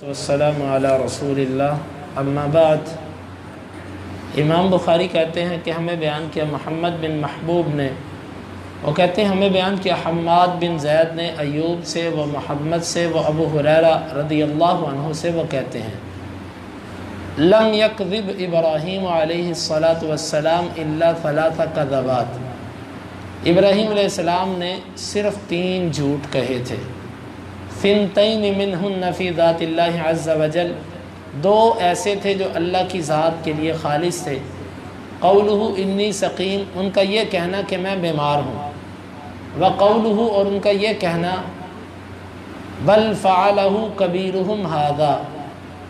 والسلام علی رسول اللہ اما بعد۔ امام بخاری کہتے ہیں کہ ہمیں بیان کیا محمد بن محبوب نے، وہ کہتے ہیں ہمیں بیان کیا حماد بن زید نے ایوب سے، وہ محمد سے، وہ ابو ہریرہ رضی اللہ عنہ سے، وہ کہتے ہیں لم یکذب ابراہیم علیہ الصلاۃ والسلام الا ثلاث کذبات، ابراہیم علیہ السلام نے صرف 3 جھوٹ کہے تھے، ثنتین منہن فی ذات اللہ عز وجل، 2 ایسے تھے جو اللہ کی ذات کے لیے خالص تھے، قولہ انی سقیم، ان کا یہ کہنا کہ میں بیمار ہوں، وقولہ، اور ان کا یہ کہنا بل فعلہ کبیرہم ھذا،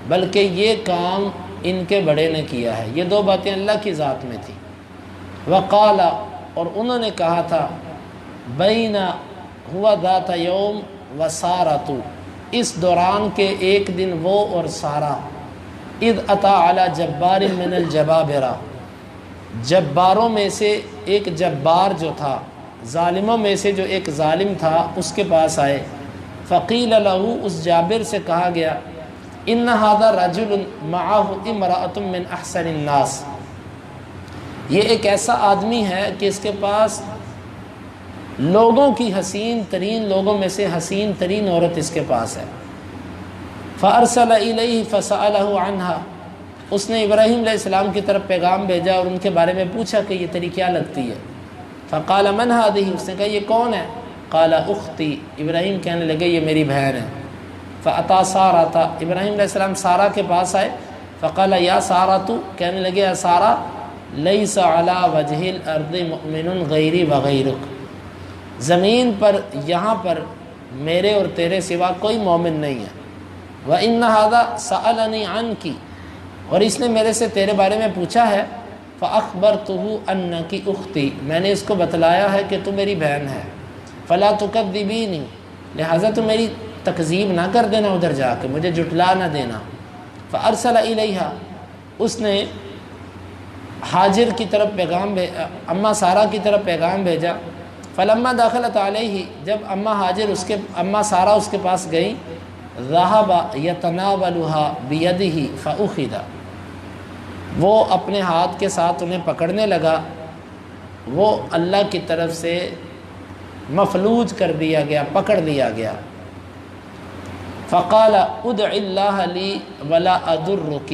بلکہ یہ کام ان کے بڑے نے کیا ہے، یہ 2 باتیں اللہ کی ذات میں تھی، وقال، اور انہوں نے کہا تھا بین ہوا ذات یوم وسارتو، اس دوران کے ایک دن وہ اور سارا، اذ اتا علی جبار من الجبابرہ، جباروں میں سے ایک جبار جو تھا، ظالموں میں سے جو ایک ظالم تھا، اس کے پاس آئے، فقیل لہو، اس جابر سے کہا گیا ان ھذا رجل معہ امرأۃ من احسن الناس، یہ ایک ایسا آدمی ہے کہ اس کے پاس لوگوں کی حسین ترین، لوگوں میں سے حسین ترین عورت اس کے پاس ہے، فارسل الیہ فسألہ عنہا، اس نے ابراہیم علیہ السلام کی طرف پیغام بھیجا اور ان کے بارے میں پوچھا کہ یہ تیری کیا لگتی ہے، فقال من ہذہ، اس نے کہا یہ کون ہے، قال اختی، ابراہیم کہنے لگے یہ میری بہن ہے، فاتا سارہ، ابراہیم علیہ السلام سارہ کے پاس آئے، فقال یا سارہ، کہنے لگے یا سارہ لیس علی وجہ الارض مؤمن غیری وغیرک، زمین پر یہاں پر میرے اور تیرے سوا کوئی مومن نہیں ہے، وَإِنَّ هَذَا سَأَلَنِي عَنْكِ، اور اس نے میرے سے تیرے بارے میں پوچھا ہے، فَأَخْبَرْتُهُ أَنَّكِ أُخْتِي، میں نے اس کو بتلایا ہے کہ تو میری بہن ہے، فَلَا تُكَذِّبِينِ، لہٰذا تو میری تکذیب نہ کر دینا، ادھر جا کے مجھے جھٹلا نہ دینا، فَأَرْسَلَ إِلَيْهَا، اس نے حاجر کی طرف پیغام اماں سارہ کی طرف پیغام بھیجا، فلما دخلت علیہ، جب اماں سارہ اس کے پاس گئی، ذهب يتناولها بيده فأخذ، وہ اپنے ہاتھ کے ساتھ انہیں پکڑنے لگا، وہ اللہ کی طرف سے مفلوج کر دیا گیا، پکڑ لیا گیا، فقال ادع اللہ لی ولا اضرک،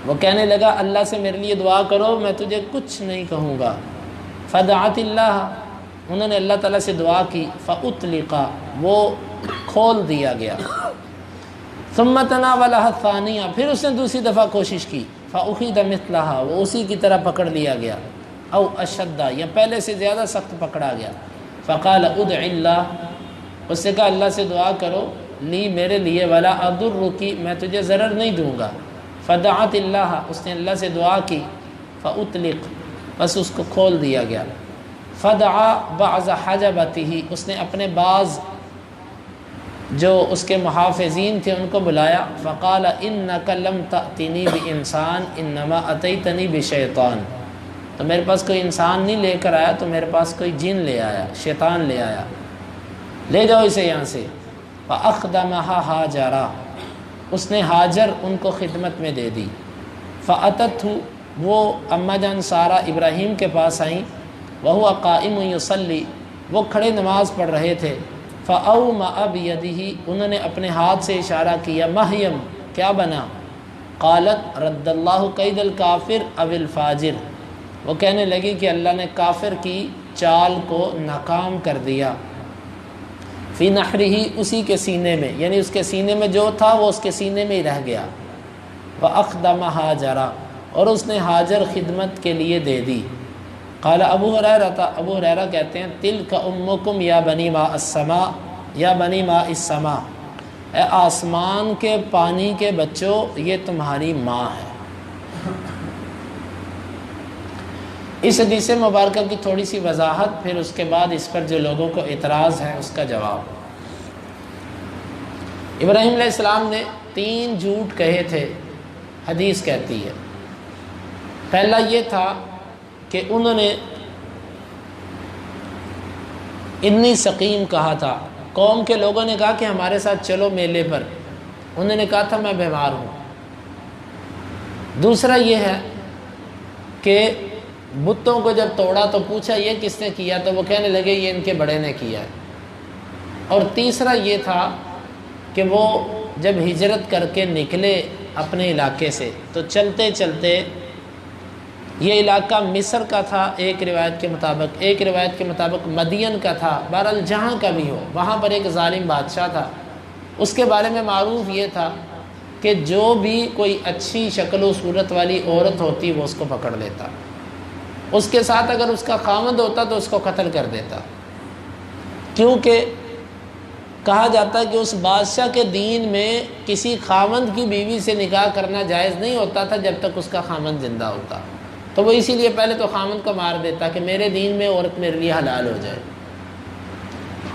وہ کہنے لگا اللہ سے میرے لیے دعا کرو، میں تجھے کچھ نہیں کہوں گا، فدعت اللہ، انہوں نے اللہ تعالیٰ سے دعا کی، فاطلق، وہ کھول دیا گیا، ثم تناولها الثانیہ، پھر اس نے دوسری دفعہ کوشش کی، فاخذ مثلها، وہ اسی کی طرح پکڑ لیا گیا، او اشد، یا پہلے سے زیادہ سخت پکڑا گیا، فقال ادع اللہ، اس نے کہا اللہ سے دعا کرو، لی میرے لیے، ولا اضرک، میں تجھے ضرر نہیں دوں گا، فدعت اللہ، اس نے اللہ سے دعا کی، فاطلق، بس اس کو کھول دیا گیا، فدعا بعض حجبتہ، اس نے اپنے بعض جو اس کے محافظین تھے ان کو بلایا، فقال انک لم تأتنی بانسان انما اتیتنی بشیطان، تو میرے پاس کوئی انسان نہیں لے کر آیا، تو میرے پاس کوئی جن لے آیا، شیطان لے آیا، لے جاؤ اسے یہاں سے، فاخدمها ہاجرہ، اس نے ہاجر ان کو خدمت میں دے دی، فاتتہ، وہ اماں جان سارہ ابراہیم کے پاس آئیں، وہو قائم یصلی، وہ کھڑے نماز پڑھ رہے تھے، فاومأ بیدہ، انہوں نے اپنے ہاتھ سے اشارہ کیا، مہیم، کیا بنا، قالت رد اللہ کید الکافر او الفاجر، وہ کہنے لگی کہ اللہ نے کافر کی چال کو ناکام کر دیا، فی نحرہ، اسی کے سینے میں، یعنی اس کے سینے میں جو تھا وہ اس کے سینے میں ہی رہ گیا، وأخدم ہاجرہ، اور اس نے ہاجر خدمت کے لیے دے دی، قال ابو ہریرہ کہتے ہیں تلک امکم یا بنی ماء السماء، یا بنی ماء السماء، اے آسمان کے پانی کے بچوں، یہ تمہاری ماں ہے۔ اس حدیث مبارکہ کی تھوڑی سی وضاحت، پھر اس کے بعد اس پر جو لوگوں کو اعتراض ہے اس کا جواب۔ ابراہیم علیہ السلام نے 3 جھوٹ کہے تھے، حدیث کہتی ہے، پہلا یہ تھا کہ انہوں نے انی سقیم کہا تھا، قوم کے لوگوں نے کہا کہ ہمارے ساتھ چلو میلے پر، انہوں نے کہا تھا میں بیمار ہوں۔ دوسرا یہ ہے کہ بتوں کو جب توڑا تو پوچھا یہ کس نے کیا، تو وہ کہنے لگے یہ ان کے بڑے نے کیا ہے۔ اور تیسرا یہ تھا کہ وہ جب ہجرت کر کے نکلے اپنے علاقے سے تو چلتے چلتے، یہ علاقہ مصر کا تھا ایک روایت کے مطابق، ایک روایت کے مطابق مدین کا تھا، بہرحال جہاں کا بھی ہو، وہاں پر ایک ظالم بادشاہ تھا۔ اس کے بارے میں معروف یہ تھا کہ جو بھی کوئی اچھی شکل و صورت والی عورت ہوتی وہ اس کو پکڑ لیتا، اس کے ساتھ اگر اس کا خامند ہوتا تو اس کو قتل کر دیتا، کیونکہ کہا جاتا ہے کہ اس بادشاہ کے دین میں کسی خامند کی بیوی سے نکاح کرنا جائز نہیں ہوتا تھا جب تک اس کا خامند زندہ ہوتا، تو وہ اسی لیے پہلے تو خامند کو مار دیتا کہ میرے دین میں عورت میرے لیے حلال ہو جائے۔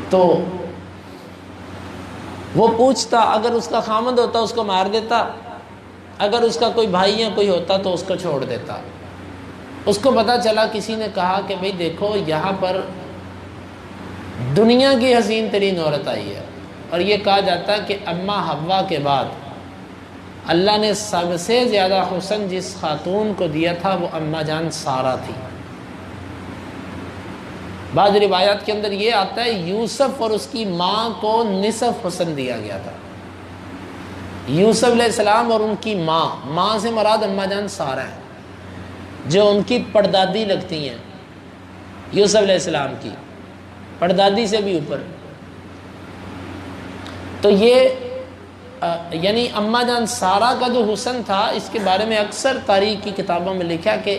تو وہ پوچھتا، اگر اس کا خامند ہوتا اس کو مار دیتا، اگر اس کا کوئی بھائی یا کوئی ہوتا تو اس کو چھوڑ دیتا۔ اس کو پتہ چلا، کسی نے کہا کہ بھئی دیکھو یہاں پر دنیا کی حسین ترین عورت آئی ہے، اور یہ کہا جاتا ہے کہ اماں حوا کے بعد اللہ نے سب سے زیادہ حسن جس خاتون کو دیا تھا وہ اماں جان سارہ تھی۔ بعض روایات کے اندر یہ آتا ہے یوسف اور اس کی ماں کو نصف حسن دیا گیا تھا۔ یوسف علیہ السلام اور ان کی ماں سے مراد اماں جان سارہ ہیں، جو ان کی پردادی لگتی ہیں، یوسف علیہ السلام کی پردادی سے بھی اوپر۔ تو یہ یعنی اماں جان سارہ کا جو حسن تھا، اس کے بارے میں اکثر تاریخ کی کتابوں میں لکھا کہ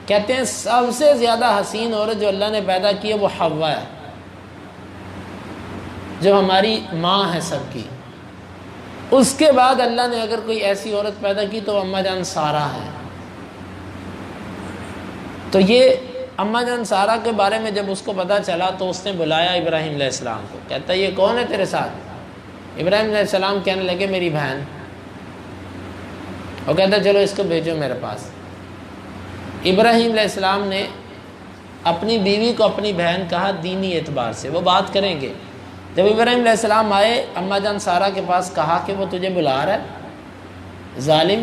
کہتے ہیں سب سے زیادہ حسین عورت جو اللہ نے پیدا کی ہے وہ حوا ہے، جو ہماری ماں ہے سب کی۔ اس کے بعد اللہ نے اگر کوئی ایسی عورت پیدا کی تو اماں جان سارہ ہے۔ تو یہ اماں جان سارہ کے بارے میں جب اس کو پتہ چلا تو اس نے بلایا ابراہیم علیہ السلام کو، کہتا ہے یہ کون ہے تیرے ساتھ؟ ابراہیم علیہ السلام کہنے لگے میری بہن۔ وہ کہتا ہے چلو اس کو بھیجو میرے پاس۔ ابراہیم علیہ السلام نے اپنی بیوی کو اپنی بہن کہا دینی اعتبار سے، وہ بات کریں گے۔ جب ابراہیم علیہ السلام آئے اماں جان سارہ کے پاس، کہا کہ وہ تجھے بلا رہا ہے ظالم،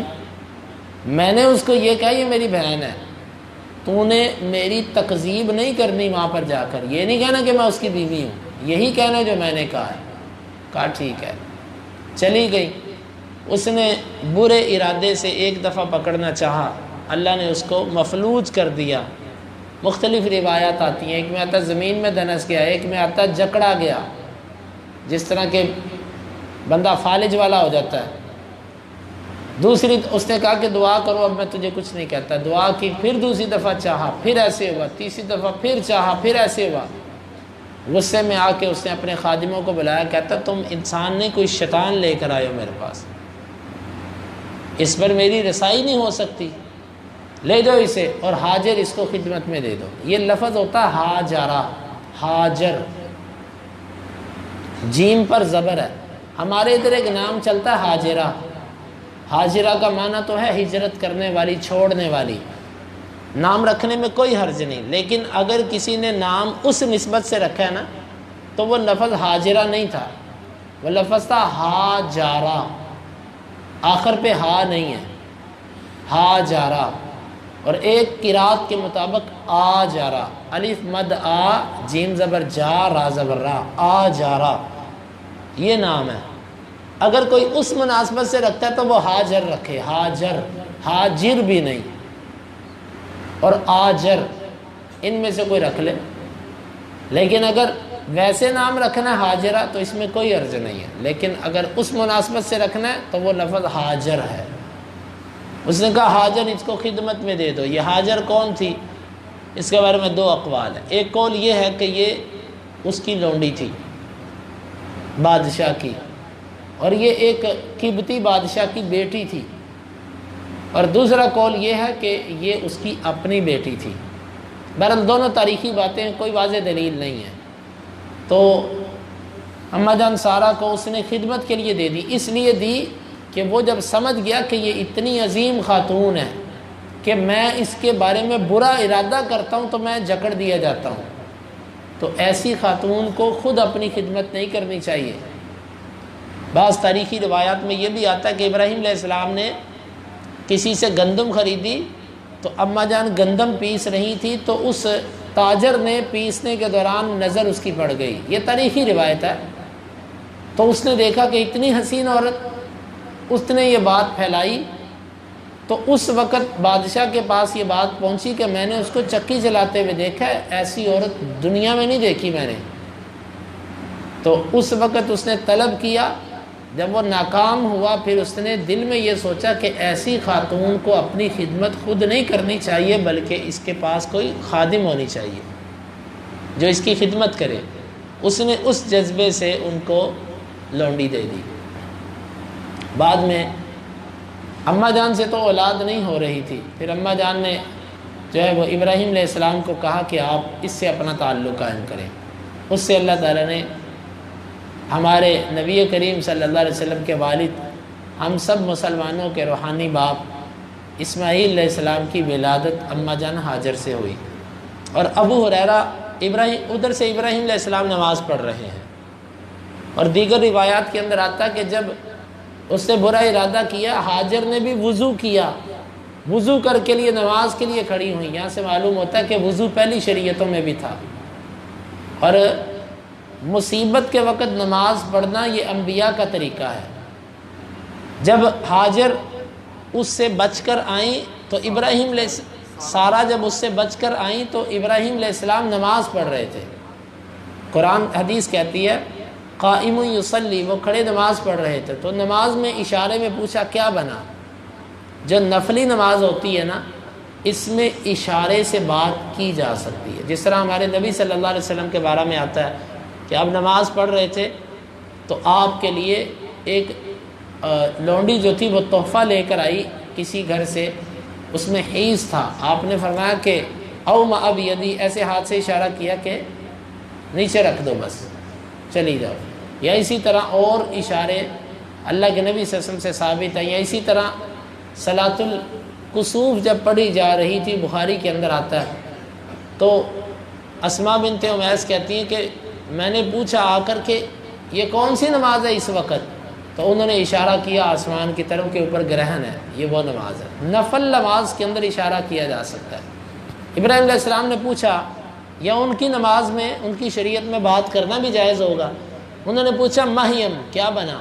میں نے اس کو یہ کہا یہ میری بہن ہے، تو نے میری تکذیب نہیں کرنی وہاں پر جا کر، یہ نہیں کہنا کہ میں اس کی بیوی ہوں، یہی کہنا جو میں نے کہا ہے۔ کہا ٹھیک ہے، چلی گئی۔ اس نے برے ارادے سے ایک دفعہ پکڑنا چاہا، اللہ نے اس کو مفلوج کر دیا۔ مختلف روایات آتی ہیں، ایک میں آتا زمین میں دنس گیا، ایک میں آتا جکڑا گیا، جس طرح کہ بندہ فالج والا ہو جاتا ہے۔ دوسری اس نے کہا کہ دعا کرو، اب میں تجھے کچھ نہیں کہتا، دعا کی، پھر دوسری دفعہ چاہا، پھر ایسے ہوا، تیسری دفعہ پھر چاہا، پھر ایسے ہوا۔ غصے میں آ کے اس نے اپنے خادموں کو بلایا، کہتا تم انسان نہیں کوئی شیطان لے کر آئے ہو میرے پاس، اس پر میری رسائی نہیں ہو سکتی، لے دو اسے اور حاجر اس کو خدمت میں دے دو۔ یہ لفظ ہوتا ہے حاجرہ، حاجر، جیم پر زبر ہے۔ ہمارے ادھر ایک نام چلتا ہے حاجرہ، حاجرہ کا معنی تو ہے ہجرت کرنے والی، چھوڑنے والی۔ نام رکھنے میں کوئی حرج نہیں، لیکن اگر کسی نے نام اس نسبت سے رکھا ہے نا تو وہ لفظ حاجرہ نہیں تھا، وہ لفظ تھا حاجارہ، آخر پہ ہا نہیں ہے، حاجارہ۔ اور ایک قرات کے مطابق آ جارہ، الف مد آ، جیم زبر جا، را زبر را، آ جارہ، یہ نام ہے۔ اگر کوئی اس مناسبت سے رکھتا ہے تو وہ حاجر رکھے، حاجر، حاجر بھی نہیں، اور آجر، ان میں سے کوئی رکھ لے۔ لیکن اگر ویسے نام رکھنا ہے حاجرہ تو اس میں کوئی عرض نہیں ہے، لیکن اگر اس مناسبت سے رکھنا ہے تو وہ لفظ حاجر ہے۔ اس نے کہا حاجر اس کو خدمت میں دے دو۔ یہ حاجر کون تھی؟ اس کے بارے میں دو اقوال ہیں۔ ایک قول یہ ہے کہ یہ اس کی لونڈی تھی بادشاہ کی، اور یہ ایک قبطی بادشاہ کی بیٹی تھی، اور دوسرا قول یہ ہے کہ یہ اس کی اپنی بیٹی تھی۔ بہرحال دونوں تاریخی باتیں ہیں، کوئی واضح دلیل نہیں ہے۔ تو اماں جان سارہ کو اس نے خدمت کے لیے دے دی، اس لیے دی کہ وہ جب سمجھ گیا کہ یہ اتنی عظیم خاتون ہے کہ میں اس کے بارے میں برا ارادہ کرتا ہوں تو میں جکڑ دیا جاتا ہوں، تو ایسی خاتون کو خود اپنی خدمت نہیں کرنی چاہیے، بعض تاریخی روایات میں یہ بھی آتا ہے کہ ابراہیم علیہ السلام نے کسی سے گندم خریدی تو اماں جان گندم پیس رہی تھی تو اس تاجر نے پیسنے کے دوران نظر اس کی پڑ گئی، یہ تاریخی روایت ہے۔ تو اس نے دیکھا کہ اتنی حسین عورت، اس نے یہ بات پھیلائی، تو اس وقت بادشاہ کے پاس یہ بات پہنچی کہ میں نے اس کو چکی چلاتے ہوئے دیکھا ہے، ایسی عورت دنیا میں نہیں دیکھی میں نے۔ تو اس وقت اس نے طلب کیا، جب وہ ناکام ہوا پھر اس نے دل میں یہ سوچا کہ ایسی خاتون کو اپنی خدمت خود نہیں کرنی چاہیے بلکہ اس کے پاس کوئی خادم ہونی چاہیے جو اس کی خدمت کرے۔ اس نے اس جذبے سے ان کو لونڈی دے دی۔ بعد میں اماں جان سے تو اولاد نہیں ہو رہی تھی، پھر اماں جان نے جو ہے وہ ابراہیم علیہ السلام کو کہا کہ آپ اس سے اپنا تعلق قائم کریں۔ اس سے اللہ تعالیٰ نے ہمارے نبی کریم صلی اللہ علیہ وسلم کے والد، ہم سب مسلمانوں کے روحانی باپ اسماعیل علیہ السلام کی ولادت اماں جان ہاجر سے ہوئی۔ اور ابو ہریرہ ادھر سے ابراہیم علیہ السلام نماز پڑھ رہے ہیں، اور دیگر روایات کے اندر آتا ہے کہ جب اس نے برا ارادہ کیا، ہاجر نے بھی وضو کیا، وضو کر کے لیے نماز کے لیے کھڑی ہوئی۔ یہاں سے معلوم ہوتا ہے کہ وضو پہلی شریعتوں میں بھی تھا، اور مصیبت کے وقت نماز پڑھنا یہ انبیاء کا طریقہ ہے۔ جب ہاجر اس سے بچ کر آئیں تو سارا جب اس سے بچ کر آئیں تو ابراہیم علیہ السلام نماز پڑھ رہے تھے۔ قرآن حدیث کہتی ہے قائم یصلی، وہ کھڑے نماز پڑھ رہے تھے، تو نماز میں اشارے میں پوچھا کیا بنا؟ جو نفلی نماز ہوتی ہے نا، اس میں اشارے سے بات کی جا سکتی ہے، جس طرح ہمارے نبی صلی اللہ علیہ وسلم کے بارے میں آتا ہے کہ آپ نماز پڑھ رہے تھے تو آپ کے لیے ایک لونڈی جو تھی وہ تحفہ لے کر آئی کسی گھر سے، اس میں حیض تھا، آپ نے فرمایا کہ او ما اب یدی، ایسے ہاتھ سے اشارہ کیا کہ نیچے رکھ دو بس چلی جاؤ۔ یا اسی طرح اور اشارے اللہ کے نبی صلی اللہ علیہ وسلم سے ثابت ہیں۔ یا اسی طرح صلاۃ الکسوف جب پڑھی جا رہی تھی، بخاری کے اندر آتا ہے، تو اسماء بنت امیس کہتی ہیں کہ میں نے پوچھا آ کر کہ یہ کون سی نماز ہے اس وقت؟ تو انہوں نے اشارہ کیا آسمان کی طرف کے اوپر گرہن ہے، یہ وہ نماز ہے۔ نفل نماز کے اندر اشارہ کیا جا سکتا ہے۔ ابراہیم علیہ السلام نے پوچھا یا ان کی نماز میں، ان کی شریعت میں بات کرنا بھی جائز ہوگا؟ انہوں نے پوچھا مہیم، کیا بنا؟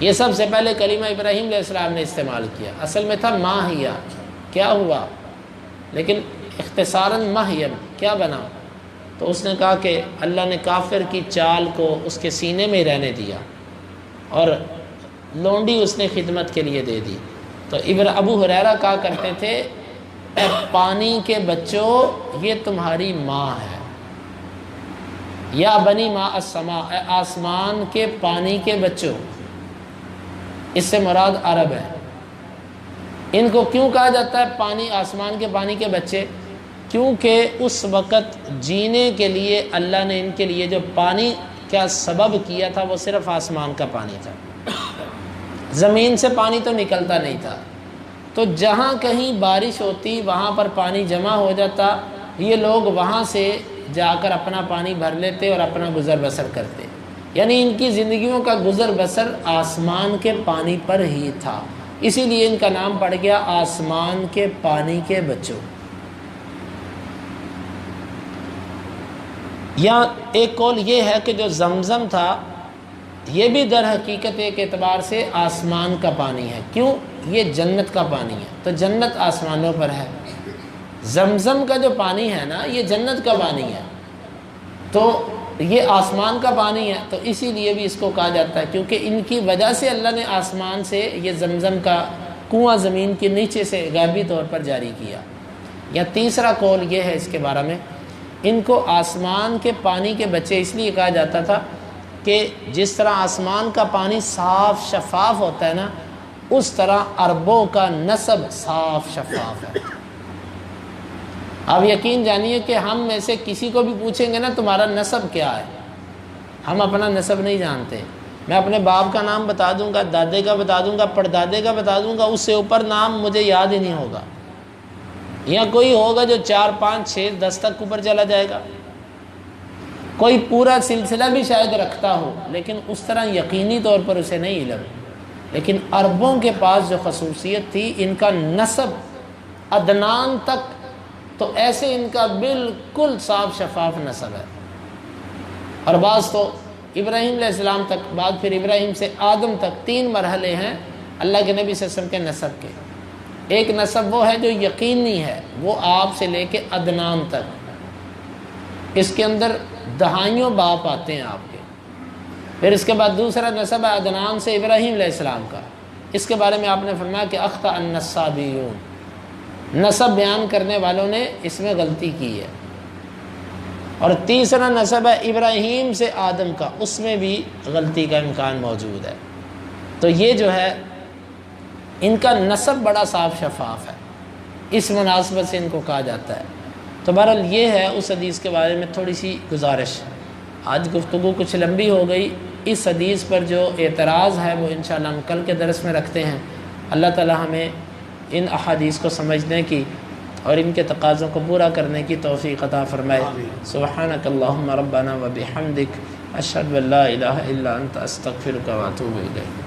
یہ سب سے پہلے کلمہ ابراہیم علیہ السلام نے استعمال کیا، اصل میں تھا ماہیا، کیا ہوا، لیکن اختصاراً مہیم، کیا بنا؟ تو اس نے کہا کہ اللہ نے کافر کی چال کو اس کے سینے میں رہنے دیا، اور لونڈی اس نے خدمت کے لیے دے دی۔ تو ابو ہریرہ کہا کرتے تھے اے پانی کے بچوں، یہ تمہاری ماں ہے، یا بنی ماء السماء، اے آسمان کے پانی کے بچوں، اس سے مراد عرب ہے۔ ان کو کیوں کہا جاتا ہے پانی، آسمان کے پانی کے بچے؟ کیونکہ اس وقت جینے کے لیے اللہ نے ان کے لیے جو پانی کا سبب کیا تھا وہ صرف آسمان کا پانی تھا، زمین سے پانی تو نکلتا نہیں تھا۔ تو جہاں کہیں بارش ہوتی وہاں پر پانی جمع ہو جاتا، یہ لوگ وہاں سے جا کر اپنا پانی بھر لیتے اور اپنا گزر بسر کرتے، یعنی ان کی زندگیوں کا گزر بسر آسمان کے پانی پر ہی تھا، اسی لیے ان کا نام پڑ گیا آسمان کے پانی کے بچوں۔ یا ایک قول یہ ہے کہ جو زمزم تھا یہ بھی در حقیقت ایک اعتبار سے آسمان کا پانی ہے، کیوں؟ یہ جنت کا پانی ہے، تو جنت آسمانوں پر ہے، زمزم کا جو پانی ہے نا یہ جنت کا پانی ہے، تو یہ آسمان کا پانی ہے، تو اسی لیے بھی اس کو کہا جاتا ہے کیونکہ ان کی وجہ سے اللہ نے آسمان سے یہ زمزم کا کنواں زمین کے نیچے سے غیبی طور پر جاری کیا۔ یا تیسرا قول یہ ہے اس کے بارے میں، ان کو آسمان کے پانی کے بچے اس لیے کہا جاتا تھا کہ جس طرح آسمان کا پانی صاف شفاف ہوتا ہے نا، اس طرح عربوں کا نسب صاف شفاف ہے۔ آپ یقین جانیے کہ ہم میں سے کسی کو بھی پوچھیں گے نا تمہارا نسب کیا ہے، ہم اپنا نسب نہیں جانتے۔ میں اپنے باپ کا نام بتا دوں گا، دادے کا بتا دوں گا، پردادے کا بتا دوں گا، اس سے اوپر نام مجھے یاد ہی نہیں ہوگا، یا کوئی ہوگا جو 4 5 6 10 تک اوپر چلا جائے گا۔ کوئی پورا سلسلہ بھی شاید رکھتا ہو لیکن اس طرح یقینی طور پر اسے نہیں علم. لیکن عربوں کے پاس جو خصوصیت تھی، ان کا نسب عدنان تک تو ایسے ان کا بالکل صاف شفاف نسب ہے، اور بعض تو ابراہیم علیہ السلام تک، بعد پھر ابراہیم سے آدم تک 3 مرحلے ہیں اللہ کے نبی صلی اللہ علیہ وسلم کے نسب کے. ایک نسب وہ ہے جو یقینی ہے، وہ آپ سے لے کے عدنان تک، اس کے اندر دہائیوں باپ آتے ہیں آپ کے. پھر اس کے بعد دوسرا نسب ہے عدنان سے ابراہیم علیہ السلام کا، اس کے بارے میں آپ نے فرمایا کہ اخطأ النسابیون، نسب بیان کرنے والوں نے اس میں غلطی کی ہے. اور تیسرا نسب ہے ابراہیم سے آدم کا، اس میں بھی غلطی کا امکان موجود ہے. تو یہ جو ہے ان کا نسب بڑا صاف شفاف ہے، اس مناسبت سے ان کو کہا جاتا ہے. تو بہرحال یہ ہے اس حدیث کے بارے میں تھوڑی سی گزارش. آج گفتگو کچھ لمبی ہو گئی، اس حدیث پر جو اعتراض ہے وہ انشاءاللہ ہم کل کے درس میں رکھتے ہیں. اللہ تعالی ہمیں ان احادیث کو سمجھنے کی اور ان کے تقاضوں کو پورا کرنے کی توفیق عطا فرمائے. سبحانک اللہم ربنا و بحمدک، اشہد ان لا الہ الا انت، استغفرک و اتوب الیک.